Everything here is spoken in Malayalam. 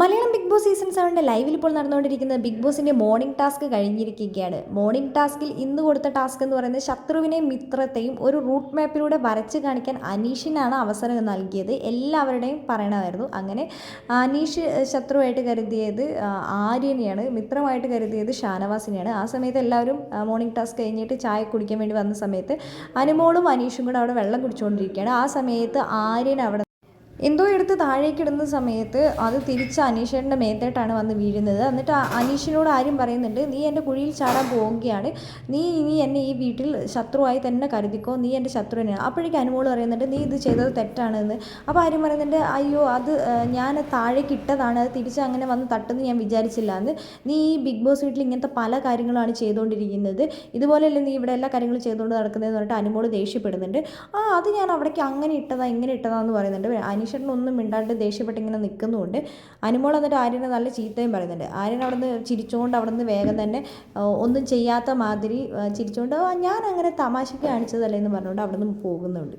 മലയാളം ബിഗ് ബോസ് സീസൺ 7 ലൈവിൽ ഇപ്പോൾ നടന്നുകൊണ്ടിരിക്കുന്നത് ബിഗ് ബോസിൻ്റെ മോർണിംഗ് ടാസ്ക് കഴിഞ്ഞിരിക്കുകയാണ്. മോർണിംഗ് ടാസ്കിൽ ഇന്ന് കൊടുത്ത ടാസ്ക് എന്ന് പറയുന്നത് ശത്രുവിനെയും മിത്രത്തെയും ഒരു റൂട്ട് മാപ്പിലൂടെ വരച്ച് കാണിക്കാൻ അനീഷിനാണ് അവസരം നൽകിയത്. എല്ലാവരുടെയും പറയണമായിരുന്നു. അങ്ങനെ അനീഷ് ശത്രുവായിട്ട് കരുതിയത് ആര്യനെയാണ്, മിത്രമായിട്ട് കരുതിയത് ഷാനവാസിനെയാണ്. ആ സമയത്ത് എല്ലാവരും മോർണിംഗ് ടാസ്ക് കഴിഞ്ഞിട്ട് ചായ കുടിക്കാൻ വേണ്ടി വന്ന സമയത്ത് അനുമോളും അനീഷും കൂടെ അവിടെ വെള്ളം കുടിച്ചുകൊണ്ടിരിക്കുകയാണ്. ആ സമയത്ത് ആര്യൻ അവിടെ എന്തോ എടുത്ത് താഴേക്ക് ഇടുന്ന സമയത്ത് അത് തിരിച്ച് അനീഷേട്ടൻ്റെ മേത്തേട്ടാണ് വന്ന് വീഴുന്നത്. എന്നിട്ട് അനീഷിനോട് ആര്യം പറയുന്നുണ്ട്, നീ എൻ്റെ കുഴിയിൽ ചാടാൻ പോവുകയാണ്, നീ ഇനി എന്നെ ഈ വീട്ടിൽ ശത്രുവായി തന്നെ കരുതിക്കോ, നീ എൻ്റെ ശത്രു തന്നെയാണ്. അപ്പോഴേക്കും അനുമോൾ പറയുന്നുണ്ട്, നീ ഇത് ചെയ്തത് തെറ്റാണെന്ന്. അപ്പോൾ ആര്യം പറയുന്നുണ്ട്, അയ്യോ അത് ഞാൻ താഴേക്ക് ഇട്ടതാണ്, അത് തിരിച്ച് അങ്ങനെ വന്ന് തട്ടുമെന്ന് ഞാൻ വിചാരിച്ചില്ല എന്ന്. നീ ഈ ബിഗ് ബോസ് വീട്ടിൽ ഇങ്ങനത്തെ പല കാര്യങ്ങളാണ് ചെയ്തുകൊണ്ടിരിക്കുന്നത്, ഇതുപോലെയല്ലേ നീ ഇവിടെ എല്ലാ കാര്യങ്ങളും ചെയ്തുകൊണ്ട് നടക്കുന്നതെന്ന് പറഞ്ഞിട്ട് അനുമോൾ ദേഷ്യപ്പെടുന്നുണ്ട്. അത് ഞാൻ അവിടേക്ക് അങ്ങനെ ഇട്ടതാ ഇങ്ങനെ ഇട്ടതാന്ന് പറയുന്നുണ്ട്. ഒന്നും മിണ്ടാണ്ട് ദേഷ്യപ്പെട്ട് ഇങ്ങനെ നിൽക്കുന്നുണ്ട്. അനുമോൾ എന്നിട്ട് ആര്യനെ നല്ല ചീത്തയും പറയുന്നുണ്ട്. ആര്യൻ അവിടെ നിന്ന് ചിരിച്ചുകൊണ്ട് അവിടെ നിന്ന് വേഗം തന്നെ ഒന്നും ചെയ്യാത്ത മാതിരി ചിരിച്ചുകൊണ്ട് ഞാൻ അങ്ങനെ തമാശയ്ക്ക് കാണിച്ചതല്ലേ എന്ന് പറഞ്ഞുകൊണ്ട് അവിടെ നിന്ന് പോകുന്നുണ്ട്.